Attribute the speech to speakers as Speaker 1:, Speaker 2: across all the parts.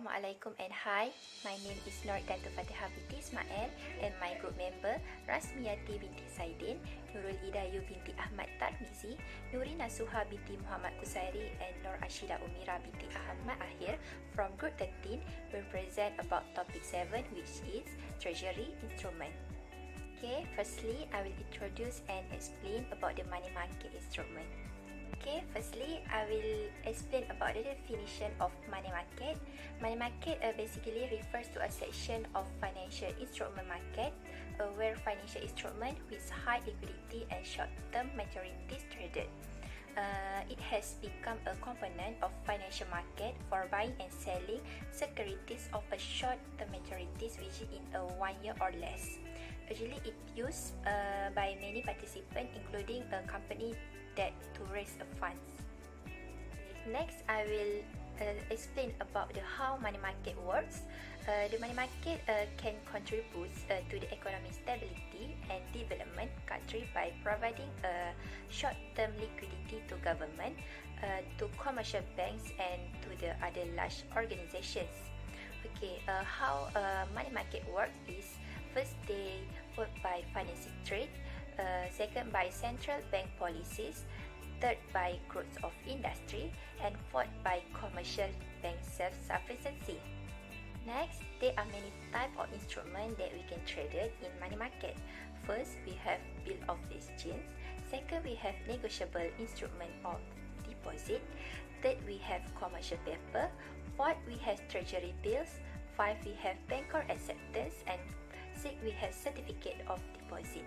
Speaker 1: Assalamualaikum and hi. My name is Nur Dato Fatihah binti Ismail and my group member Rasmiyati binti Saidin, Nurul Idayu binti Ahmad Tarmizi, Nurina Suha binti Muhammad Kusairi and Nur Ashida Umira binti Ahmad Ahir from Group 13 will present about topic 7, which is Treasury Instrument. Okay, firstly, I will introduce and explain about the money market instrument. Okay, firstly, I will explain about the definition of money market. Money market basically refers to a section of financial instrument market where financial instrument with high liquidity and short-term maturities traded. It has become a component of financial market for buying and selling securities of a short-term maturities which is in a 1 year or less. Usually, it used by many participants, including a company that to raise a funds. Next, I will explain about the how money market works. The money market can contribute to the economic stability and development country by providing short-term liquidity to government, to commercial banks and to the other large organizations. Okay, how money market work is, first they work by financing trade, second by central bank policies, third by growth of industry, and fourth by commercial bank self-sufficiency. Next, there are many types of instruments that we can trade in money market. First, we have bill of exchange. Second, we have negotiable instrument of deposit. Third, we have commercial paper. Fourth, we have treasury bills. Five, we have banker acceptance. And six, we have certificate of deposit.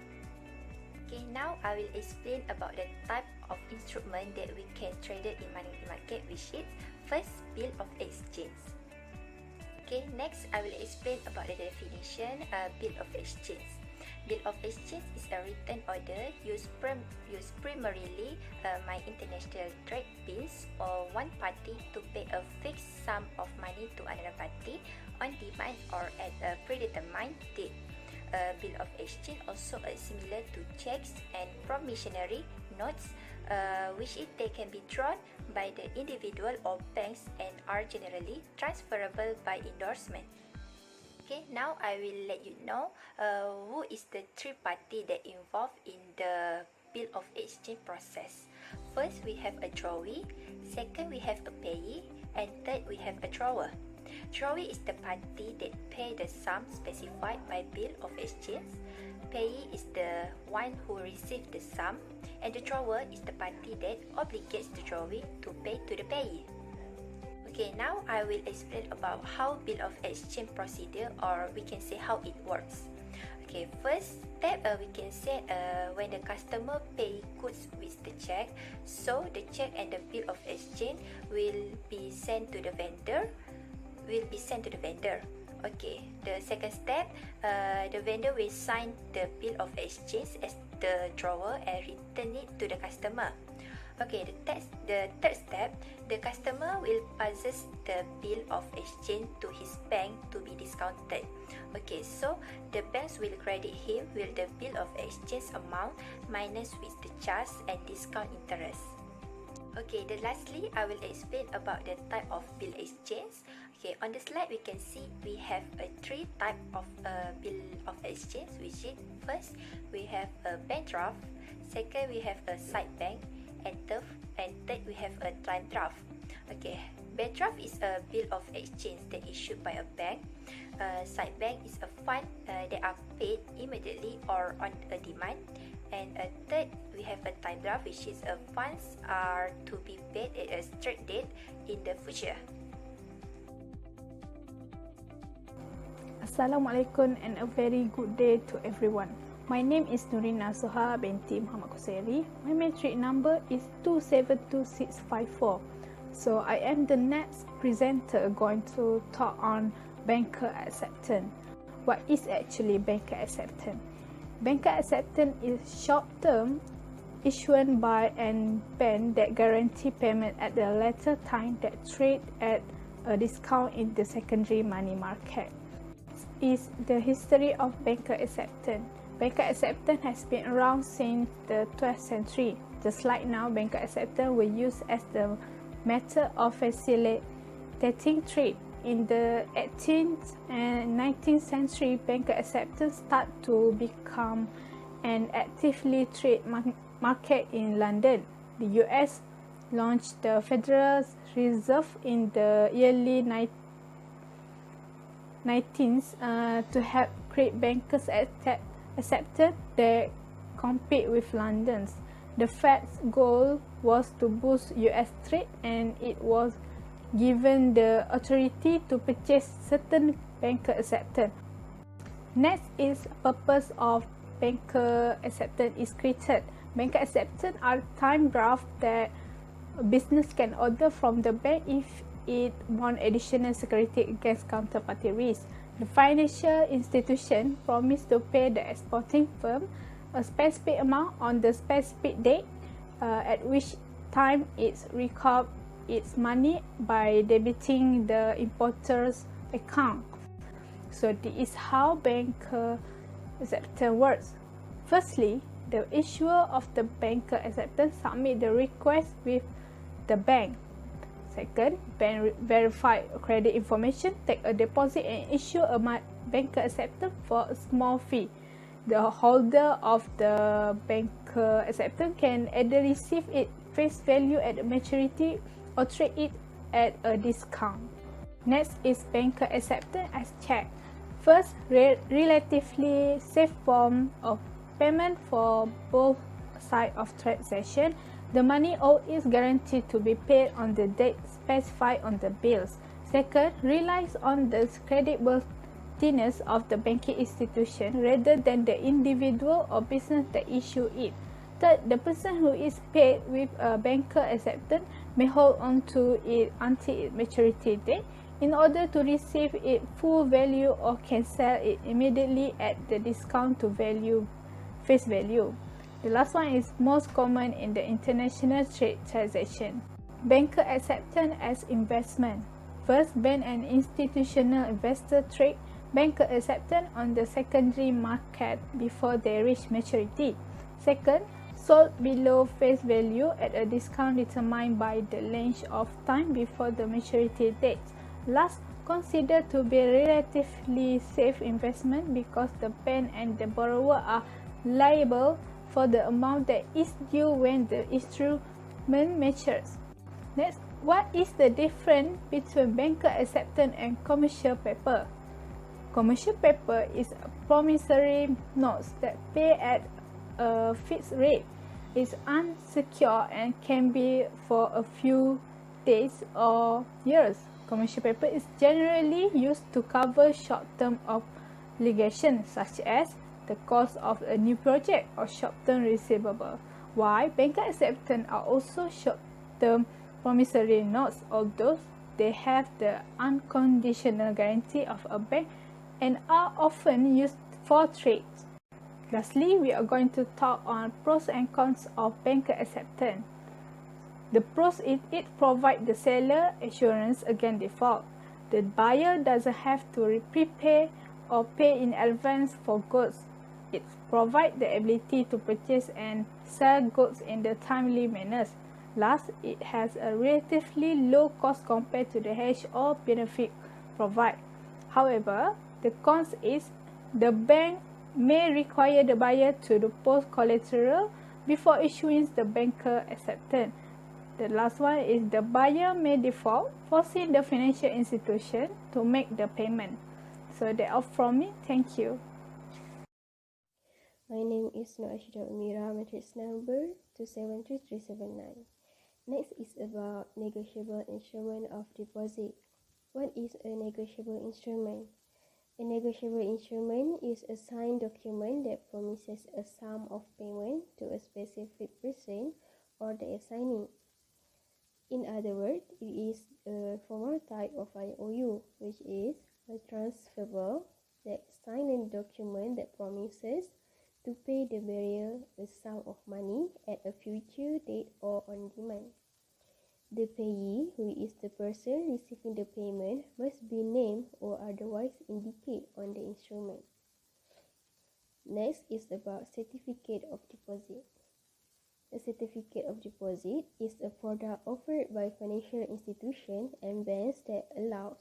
Speaker 1: Okay, now I will explain about the type of instrument that we can trade in money market, which is first, bill of exchange. Okay, next I will explain about the definition bill of exchange. Bill of exchange is a written order used primarily by international trade bills for one party to pay a fixed sum of money to another party on demand or at a predetermined date. Bill of exchange also similar to checks and promissory notes, which they can be drawn by the individual or banks and are generally transferable by endorsement. Okay, now I will let you know who is the three party that involved in the bill of exchange process. First, we have a drawee. Second, we have a payee, and third, we have a drawer. Drawee is the party that pay the sum specified by bill of exchange. Payee is the one who receives the sum, and the drawer is the party that obligates the drawee to pay to the payee. Okay, now I will explain about how bill of exchange procedure, or we can say how it works. Okay, first step we can say when the customer pay goods with the check, so the check and the bill of exchange will be sent to the vendor. Okay, the second step, the vendor will sign the bill of exchange as the drawer and return it to the customer. Okay, the third step, the customer will possess the bill of exchange to his bank to be discounted. Okay, so the banks will credit him with the bill of exchange amount minus with the charge and discount interest. Okay, then lastly, I will explain about the type of bill exchange. Okay, on the slide we can see we have three type of bill of exchange, which is first we have a bank draft, second we have a side bank, and third we have a time draft. Okay, bank draft is a bill of exchange that issued by a bank. Side bank is a fund that are paid immediately or on a demand. And third, we have a time draft, which is funds are to be paid at a straight date in the future.
Speaker 2: Assalamualaikum and a very good day to everyone. My name is Nurina Suha binti Muhammad Kusairi. My matric number is 272654. So I am the next presenter going to talk on banker acceptance. What is actually banker acceptance? Banker acceptance is short-term issuance by a bank that guarantee payment at the later time that trade at a discount in the secondary money market. Is the history of banker acceptance. Banker acceptance has been around since the 12th century. Just like now, banker acceptance was used as the method of facilitating trade. in the 18th and 19th century, banker acceptance started to become an actively traded market in London. The US launched the Federal Reserve in the early 19th to help create bankers accepted that compete with London's. The Fed's goal was to boost US trade, and it was given the authority to purchase certain banker acceptance. Next is purpose of banker acceptance is created. Banker acceptance are time draft that a business can order from the bank if it want additional security against counterparty risk. The financial institution promised to pay the exporting firm a specific amount on the specific date, at which time it's recovered its money by debiting the importer's account. So this is how banker acceptance works. Firstly, the issuer of the banker acceptance submit the request with the bank. Second, bank verify credit information, take a deposit and issue a banker acceptance for a small fee. The holder of the banker acceptance can either receive it face value at maturity or trade it at a discount. Next is banker acceptance as check. First, relatively safe form of payment for both sides of transaction. The money owed is guaranteed to be paid on the date specified on the bills. Second, relies on the creditworthiness of the banking institution rather than the individual or business that issue it. Third, the person who is paid with a banker acceptance may hold on to it until its maturity date in order to receive its full value, or can sell it immediately at the discount to face value. The last one is most common in the international trade transaction. Banker acceptance as investment. First, bank and institutional investor trade banker acceptance on the secondary market before they reach maturity. Second, sold below face value at a discount determined by the length of time before the maturity date. Last, considered to be relatively safe investment because the bank and the borrower are liable for the amount that is due when the instrument matures. Next, what is the difference between banker acceptance and commercial paper? Commercial paper is promissory notes that pay at a fixed rate. It's unsecured and can be for a few days or years. Commercial paper is generally used to cover short-term obligations such as the cost of a new project or short-term receivable, while banker acceptance are also short-term promissory notes, although they have the unconditional guarantee of a bank and are often used for trades. Lastly, we are going to talk on pros and cons of banker acceptance. The pros is it provides the seller assurance against default. The buyer doesn't have to prepay or pay in advance for goods. It provides the ability to purchase and sell goods in the timely manner. Last, it has a relatively low cost compared to the hedge or benefit provided. However, the cons is the bank may require the buyer to deposit collateral before issuing the banker acceptance. The last one is the buyer may default, forcing the financial institution to make the payment. So that's all from me. Thank you.
Speaker 3: My name is Noashida Umira, matrix number 273379. Next is about negotiable instrument of deposit. What is a negotiable instrument? A negotiable instrument is a signed document that promises a sum of payment to a specific person or the assignee. In other words, it is a formal type of IOU, which is a transferable, that signed document that promises to pay the bearer a sum of money at a future date or on demand. The payee, who is the person receiving the payment, must be named or otherwise indicate on the instrument. Next is about certificate of deposit. A certificate of deposit is a product offered by financial institutions and banks that allows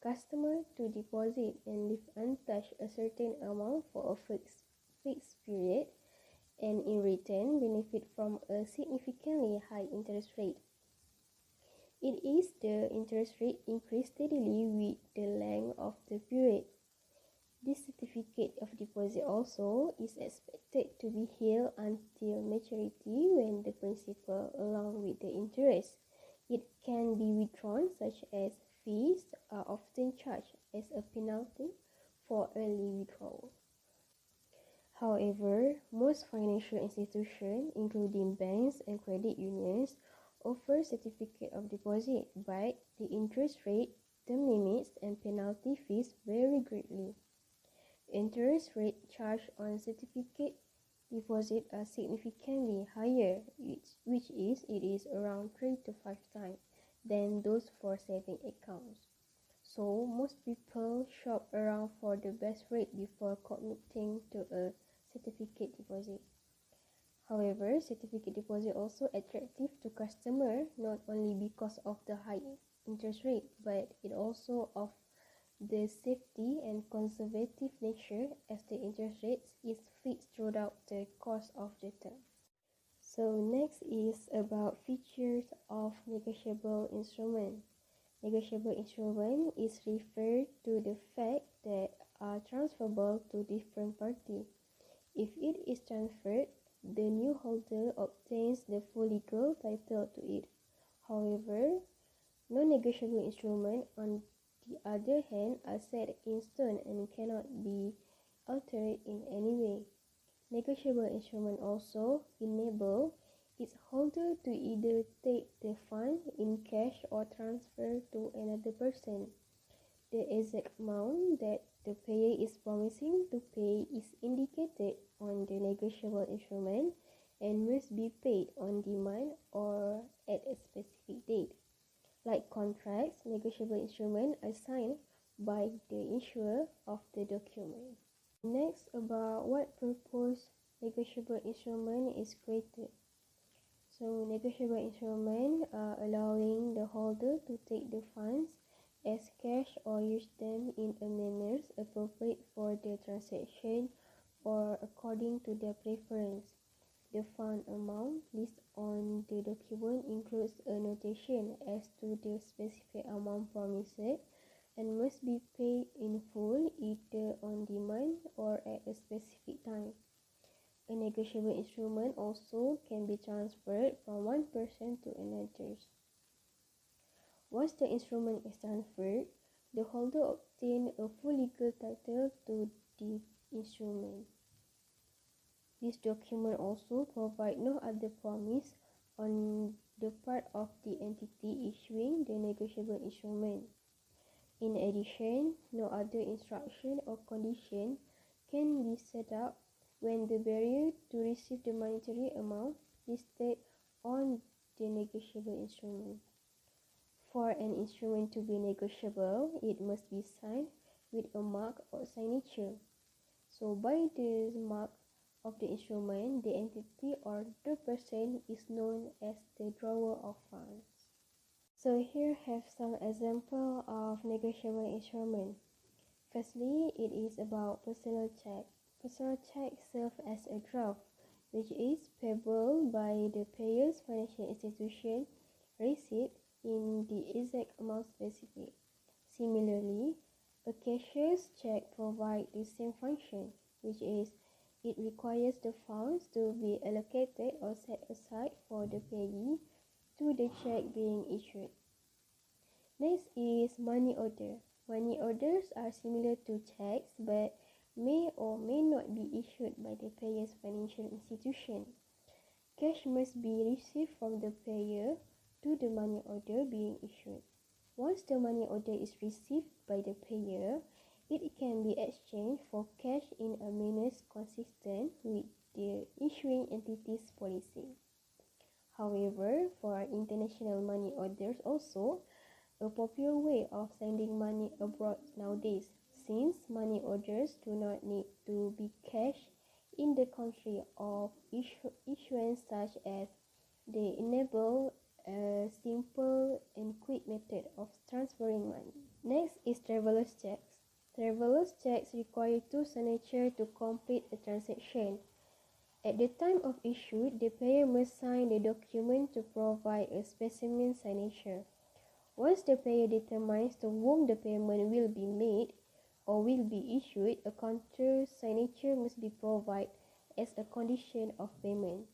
Speaker 3: customer to deposit and leave untouched a certain amount for a fixed period, and in return benefit from a significantly high interest rate. It is the interest rate increase steadily with the length of the period. This certificate of deposit also is expected to be held until maturity, when the principal along with the interest it can be withdrawn, such as fees are often charged as a penalty for early withdrawal. However, most financial institutions, including banks and credit unions, offer certificate of deposit, but the interest rate, term limits, and penalty fees vary greatly. Interest rate charged on certificate deposit are significantly higher, which is around 3 to 5 times than those for saving accounts. So most people shop around for the best rate before committing to a certificate deposit. However, certificate deposit also attractive to customers not only because of the high interest rate, but it also of the safety and conservative nature, as the interest rate is fixed throughout the course of the term. So next is about features of negotiable instrument. Negotiable instrument is referred to the fact that are transferable to different parties. If it is transferred, the new holder obtains the full legal title to it. However, non-negotiable instruments, on the other hand, are set in stone and cannot be altered in any way. Negotiable instruments also enable its holder to either take the fund in cash or transfer to another person. The exact amount that the payer is promising to pay is indicated on the negotiable instrument and must be paid on demand or at a specific date. Like contracts, negotiable instruments are signed by the issuer of the document. Next, about what purpose negotiable instrument is created. So, negotiable instruments are allowing the holder to take the funds as cash or use them in a manner appropriate for the transaction or according to their preference. The fund amount listed on the document includes a notation as to the specific amount promised and must be paid in full, either on demand or at a specific time. A negotiable instrument also can be transferred from one person to another. Once the instrument is transferred, the holder obtains a full legal title to the instrument. This document also provides no other promise on the part of the entity issuing the negotiable instrument. In addition, no other instruction or condition can be set up when the barrier to receive the monetary amount listed on the negotiable instrument. For an instrument to be negotiable, it must be signed with a mark or signature. So by the mark of the instrument, the entity or the person is known as the drawer of funds. So here have some example of negotiable instrument. Firstly, it is about personal check. Personal check serves as a draft, which is payable by the payer's financial institution receipt in the exact amount specified. Similarly, a cashier's check provides the same function, which is it requires the funds to be allocated or set aside for the payee to the check being issued. Next is money order. Money orders are similar to checks but may or may not be issued by the payer's financial institution. Cash must be received from the payer to the money order being issued. Once the money order is received by the payer, it can be exchanged for cash in a manner consistent with the issuing entity's policy. However, for international money orders also, a popular way of sending money abroad nowadays, since money orders do not need to be cashed in the country of issuance, such as they enable a simple and quick method of transferring money. Next is traveler's checks. Traveler's checks require two signatures to complete a transaction. At the time of issue, the payer must sign the document to provide a specimen signature. Once the payer determines to whom the payment will be made or will be issued, a counter signature must be provided as a condition of payment.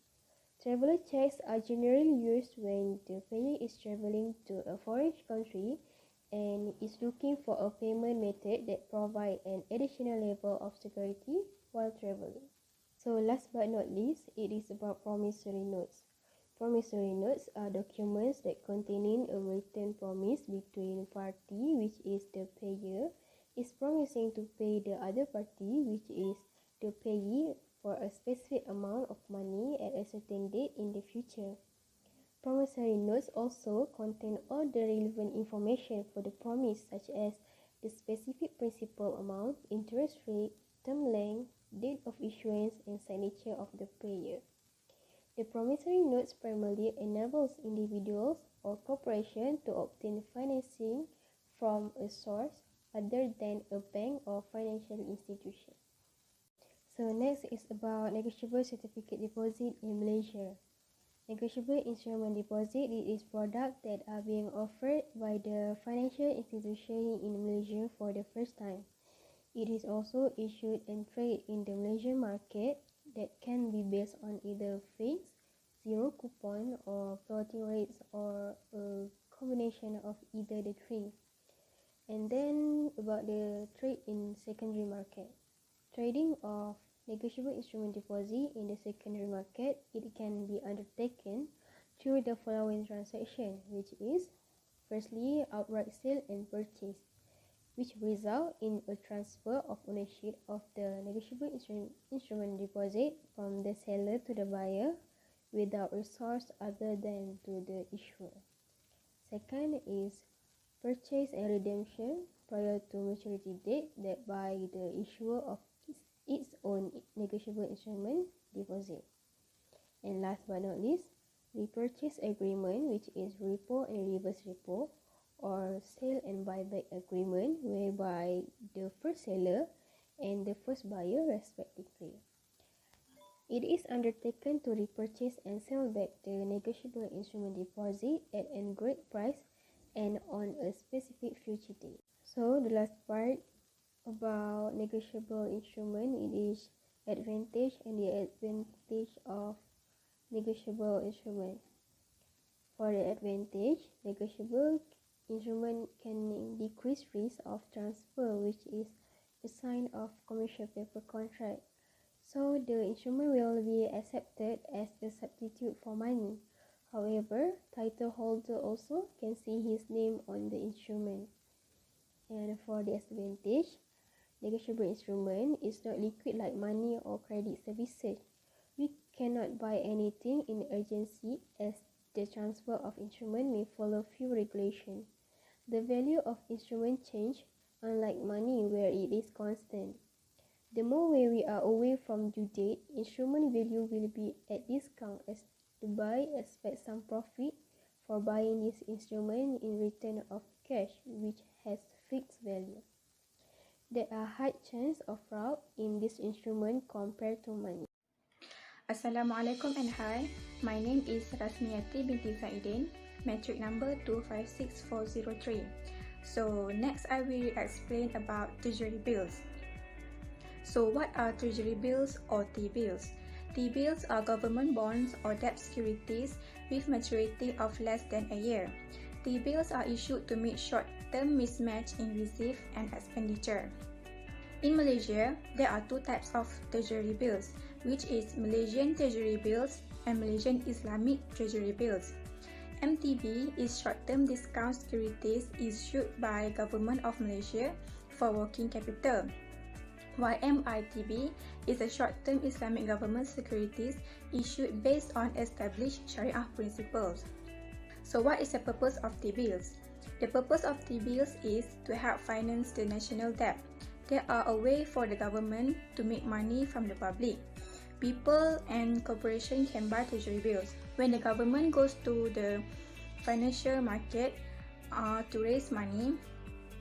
Speaker 3: Traveler checks are generally used when the payer is traveling to a foreign country and is looking for a payment method that provides an additional level of security while traveling. So last but not least, it is about promissory notes. Promissory notes are documents that containing a written promise between party, which is the payer, is promising to pay the other party, which is the payee, for a specific amount of money at a certain date in the future. Promissory notes also contain all the relevant information for the promise, such as the specific principal amount, interest rate, term length, date of issuance, and signature of the payer. The promissory notes primarily enables individuals or corporations to obtain financing from a source other than a bank or financial institution. So next is about negotiable certificate deposit in Malaysia. Negotiable instrument deposit is products that are being offered by the financial institution in Malaysia for the first time. It is also issued and traded in the Malaysian market that can be based on either fixed, zero coupon, or floating rates, or a combination of either the three. And then about the trade in secondary market. Trading of negotiable instrument deposit in the secondary market, it can be undertaken through the following transaction, which is firstly outright sale and purchase, which result in a transfer of ownership of the negotiable instrument deposit from the seller to the buyer without recourse other than to the issuer. Second is purchase and redemption prior to maturity date that by the issuer of its own negotiable instrument deposit. And last but not least, repurchase agreement, which is repo and reverse repo, or sale and buyback agreement, whereby the first seller and the first buyer respectively. It is undertaken to repurchase and sell back the negotiable instrument deposit at an agreed price and on a specific future date. So the last part about negotiable instrument, it is advantage and the advantage of negotiable instrument. For the advantage, negotiable instrument can decrease risk of transfer, which is a sign of commercial paper contract. So the instrument will be accepted as a substitute for money. However, title holder also can see his name on the instrument. And for the disadvantage, negotiable instrument is not liquid like money or credit services. We cannot buy anything in urgency as the transfer of instrument may follow few regulations. The value of instrument change, unlike money where it is constant. The more we are away from due date, instrument value will be at discount as the buyer expects some profit for buying this instrument in return of cash which has fixed value. There are high chance of fraud in this instrument compared to money.
Speaker 4: Assalamualaikum and hi, my name is Rasmiyati binti Zaidin, metric number 256403. So next I will explain about treasury bills. So what are treasury bills or T-bills? T-bills are government bonds or debt securities with maturity of less than a year. T-bills are issued to meet short-term mismatch in receipt and expenditure. In Malaysia, there are two types of treasury bills, which is Malaysian Treasury Bills and Malaysian Islamic Treasury Bills. MTB is short-term discount securities issued by Government of Malaysia for working capital, while MITB is a short-term Islamic government securities issued based on established Sharia principles. So what is the purpose of T-bills? The purpose of T-bills is to help finance the national debt. They are a way for the government to make money from the public. People and corporations can buy treasury bills. When the government goes to the financial market to raise money,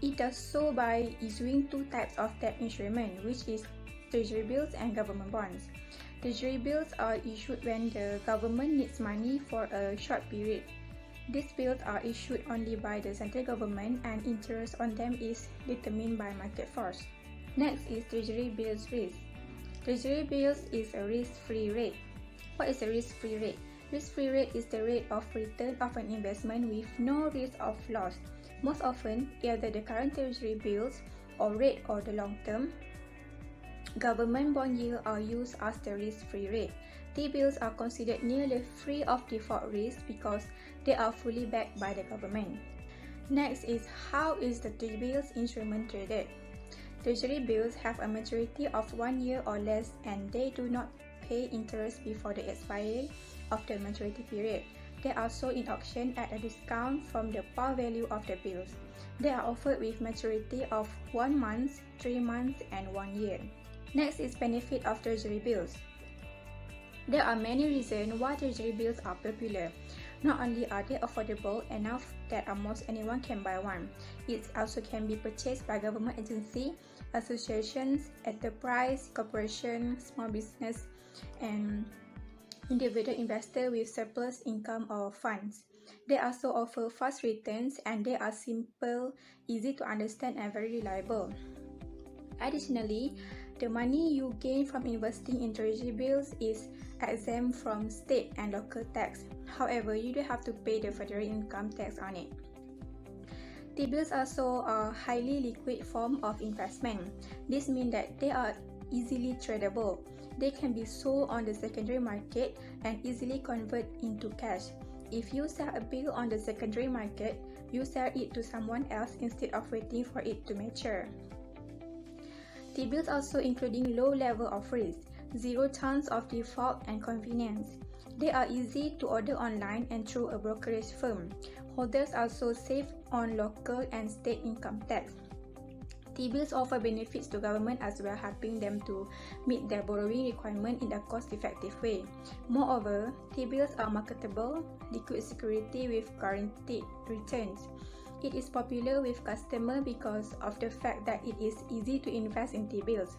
Speaker 4: It does so by issuing two types of debt instrument, which is treasury bills and government bonds. Treasury bills are issued when the government needs money for a short period. These bills are issued only by the central government and interest on them is determined by market force. Next is treasury bills risk. Treasury bills is a risk-free rate. What is a risk-free rate? Risk-free rate is the rate of return of an investment with no risk of loss. Most often, either the current treasury bills or rate or the long-term government bond yield are used as the risk-free rate. T-bills are considered nearly free of default risk because they are fully backed by the government. Next is how is the T-bills instrument traded? Treasury bills have a maturity of 1 year or less and they do not pay interest before the expiry of the maturity period. They are sold in auction at a discount from the par value of the bills. They are offered with maturity of 1 month, 3 months, and 1 year. Next is benefit of treasury bills. There are many reasons why treasury bills are popular. Not only are they affordable enough that almost anyone can buy one, it also can be purchased by government agencies, associations, enterprise, corporations, small business, and individual investors with surplus income or funds. They also offer fast returns and they are simple, easy to understand, and very reliable. Additionally, the money you gain from investing in treasury bills is exempt from state and local tax. However, you do have to pay the federal income tax on it. T-bills are also a highly liquid form of investment. This means that they are easily tradable. They can be sold on the secondary market and easily convert into cash. If you sell a bill on the secondary market, you sell it to someone else instead of waiting for it to mature. T-bills also including low level of risk, zero chance of default, and convenience. They are easy to order online and through a brokerage firm. Holders also save on local and state income tax. T-bills offer benefits to government as well, helping them to meet their borrowing requirement in a cost-effective way. Moreover, T-bills are marketable, liquid security with guaranteed returns. It is popular with customers because of the fact that it is easy to invest in T-bills.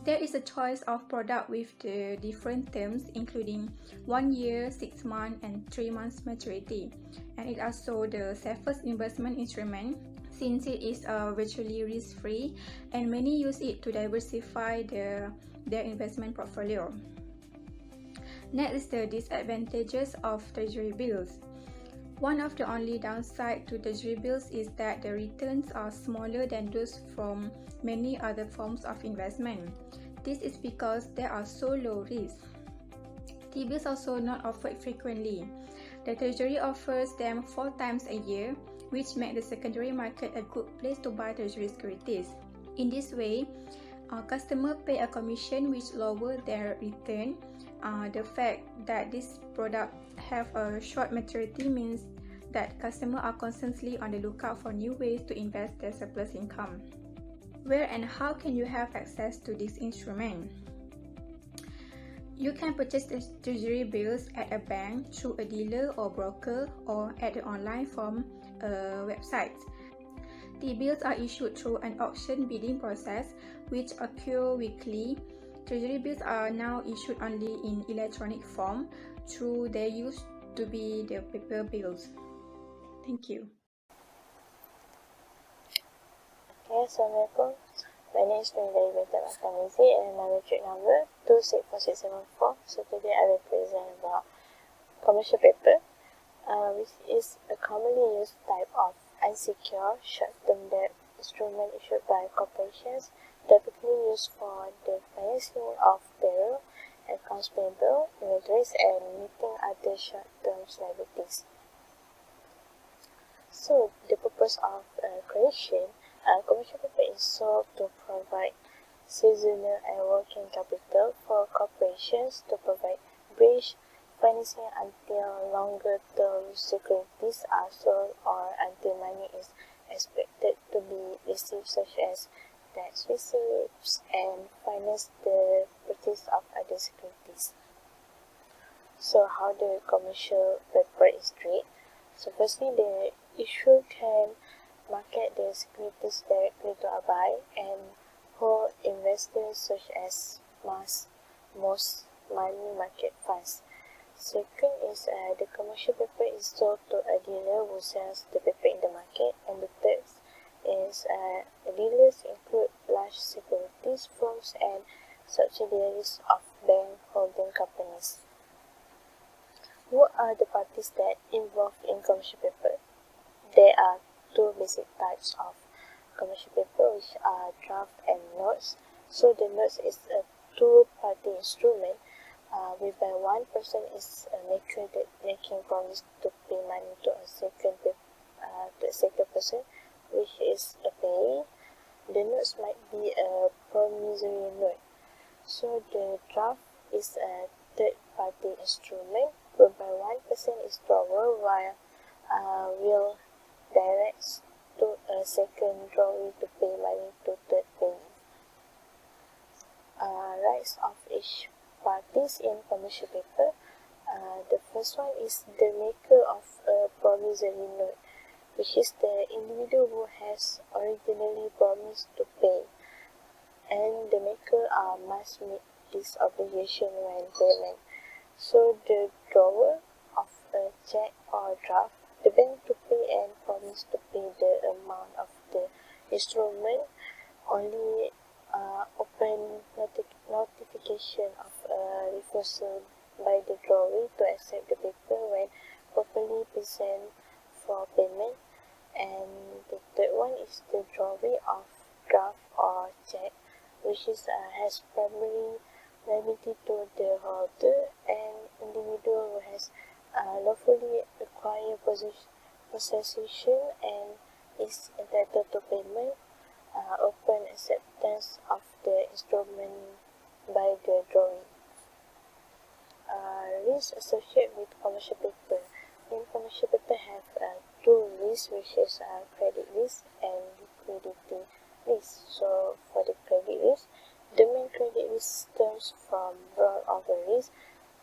Speaker 4: There is a choice of product with the different terms including 1 year, 6 months, and 3 months maturity. And it also the safest investment instrument since it is virtually risk-free and many use it to diversify their investment portfolio. Next is the disadvantages of treasury bills. One of the only downside to treasury bills is that the returns are smaller than those from many other forms of investment. This is because they are so low risk. T-bills also not offered frequently. The treasury offers them 4 times a year, which makes the secondary market a good place to buy treasury securities. In this way, customers pay a commission which lowers their return. The fact that this product have a short maturity means that customers are constantly on the lookout for new ways to invest their surplus income. Where and how can you have access to this instrument? You can purchase the treasury bills at a bank, through a dealer or broker, or at the online form website. T-bills are issued through an auction bidding process which occurs weekly. Treasury bills are now issued only in electronic form, through they used to be the paper bills. Thank you.
Speaker 5: Okay, Assalamualaikum. My name is Bwbb3073 and my metric number 264674. So today I will present about commercial paper, which is a commonly used type of unsecured short-term debt instrument issued by corporations, typically used for the financing of payroll, accounts payable, inventories, and meeting other short-term liabilities. So, the purpose of creation, commercial paper is sold to provide seasonal and working capital for corporations to provide bridge financing until longer-term securities are sold or until money is expected to be received, such as tax receipts, and finance the purchase of other securities. So how the commercial paper is treated? So firstly, the issuer can market the securities directly to a buy and hold investors such as most money market funds. Second is the commercial paper is sold to a dealer who sells the paper in the market, and the third is dealers include large securities firms and subsidiaries of bank holding companies. What are the parties that involved in commercial paper? There are two basic types of commercial paper, which are draft and notes. So the notes is a two-party instrument whereby one person is making promise to pay money to a second person, which is a payee. The notes might be a promissory note. So the draft is a third-party instrument whereby one person is drawer while will directs to a second drawee to pay money to third payee. Rights of each parties in commercial paper. The first one is the maker of a promissory note, which is the individual who has originally promised to pay, and the maker must meet this obligation when payment. So the drawer of a check or draft, the bank to pay and promise to pay the amount of the instrument, only open notification of a refusal by the drawee to accept the paper when properly present for payment. And the third one is the drawee of draft or check, which is has primary liability to the holder and individual who has lawfully acquired possession and is entitled to payment, open acceptance of the instrument by the drawee. Risks associated with commercial paper. In commercial paper have two risks, which is credit risk and liquidity risk. So for the credit risk, the main credit risk stems from rollover risk,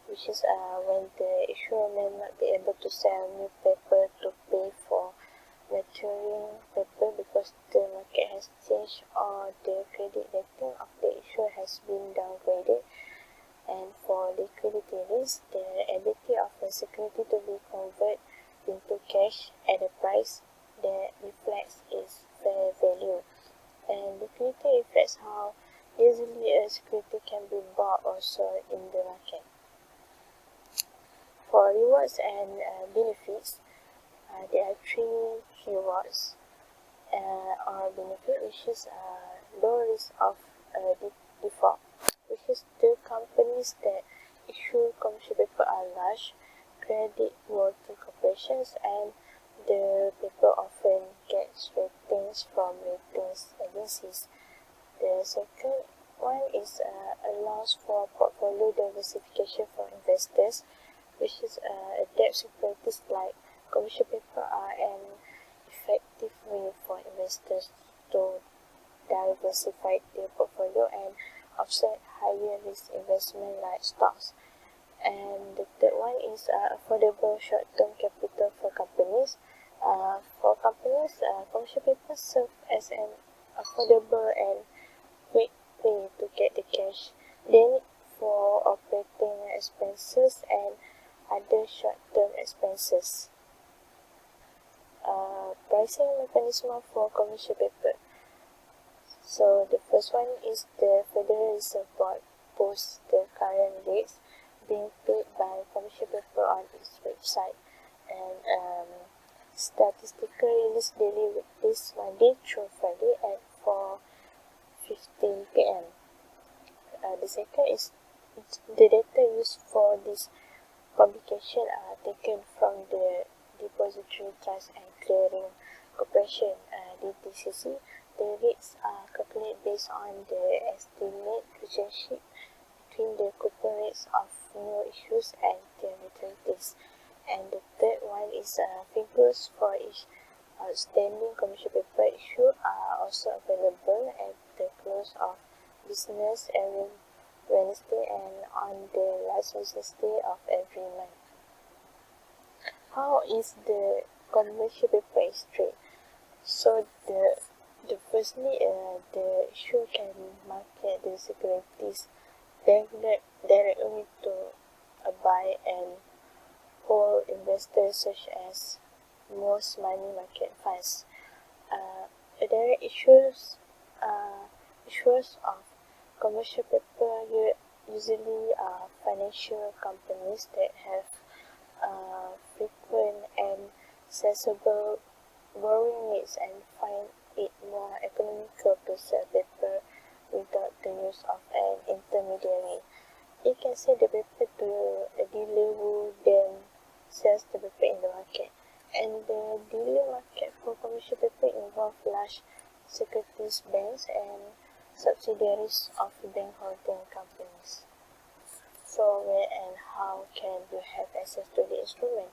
Speaker 5: which is when the issuer may not be able to sell new paper to pay for maturing paper because the market has changed or the credit rating of the issuer has been downgraded. And for liquidity risk, the ability of a security to be converted into cash at a price that reflects its fair value. And liquidity reflects how easily a security can be bought or sold in the market. For rewards and benefits, there are three keywords or benefit, which is low risk of default, which is the companies that issue commercial paper are large, credit-worthy corporations, and the paper often gets ratings from ratings agencies. The second one is allows for portfolio diversification for investors, which is debt securities like commercial paper are an effective way for investors to diversify their portfolio and offset higher risk investment like stocks. And the third one is affordable short-term capital for companies. For companies, commercial papers serve as an affordable and quick way to get the cash they need for operating expenses and other short-term expenses. Pricing mechanism for commercial paper. So the first one is the Federal Reserve Board posts the current rates being paid by commercial paper on its website, and statistical release daily weekdays Monday through Friday at 4:15 p.m. The second is the data used for this publication are taken from the Depository Trust and Clearing Corporation (DTCC). The rates are calculated based on the estimate relationship between the coupon rates of new issues and their maturities. And the third one is figures for each outstanding commercial paper issue are also available at the close of business every Wednesday and on the last business day of every month. How is the commercial paper is traded? So the firstly, the issuer can market the securities directly to a buy and hold investors such as most money market funds. A direct issuers of commercial paper usually are financial companies that have frequent and accessible borrowing needs and find it more economical to sell paper without the use of an intermediary. You can sell the paper to a dealer who then sells the paper in the market. And the dealer market for commercial paper involves large securities banks and subsidiaries of bank holding companies. So where and how can you have access to the instrument?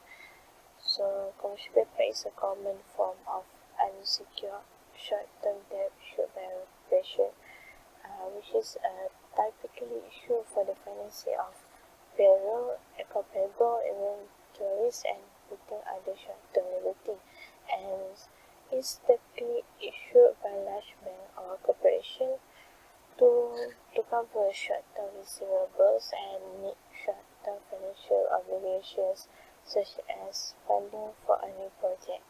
Speaker 5: So commercial paper is a common form of unsecured short-term debt issued by a corporation, which is typically issued for the financing of payroll, accountable inventories, and meeting other short-term liability, and is typically issued by large bank or corporation to cover short-term receivables and meet short-term financial obligations such as funding for a new project.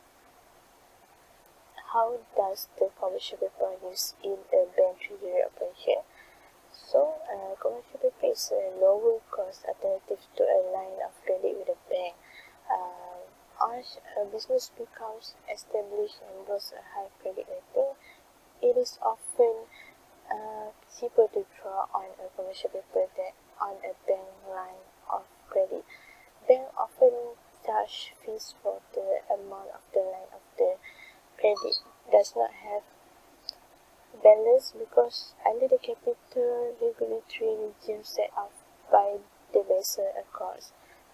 Speaker 5: How does the commercial paper use in a bank treasury operation? So, commercial paper is a lower cost alternative to a line of credit with a bank. As a business becomes established and boasts a high credit rating, it is often cheaper to draw on a commercial paper than on a bank line of credit. Banks often charge fees for the amount of the line of the credit does not have balance because under the capital regulatory regime set out by the Basel Accords,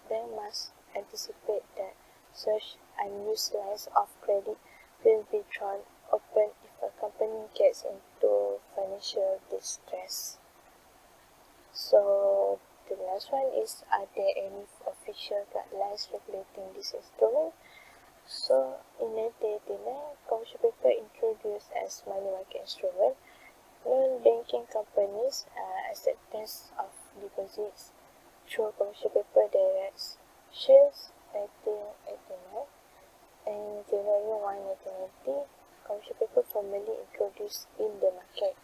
Speaker 5: banks must anticipate that such unused lines of credit will be drawn open if a company gets into financial distress. So the last one is, are there any official guidelines regulating this instrument? So in 1989, commercial paper introduced as money market instrument. Non-banking companies acceptance of deposits through commercial paper directions 1989, and January 1, 1990, commercial paper formally introduced in the market.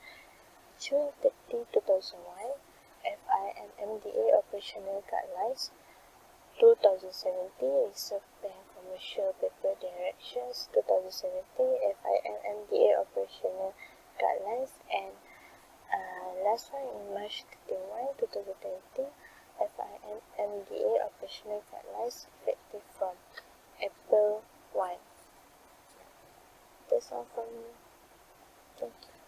Speaker 5: June 30, 2001, FIMMDA Operational Guidelines 2017, Reserve Bank Commercial Paper Directions 2017, FIMMDA Operational Guidelines, and last one in March 31, 2020, FIMMDA Operational Guidelines effective from April 1. That's all from me. Thank you.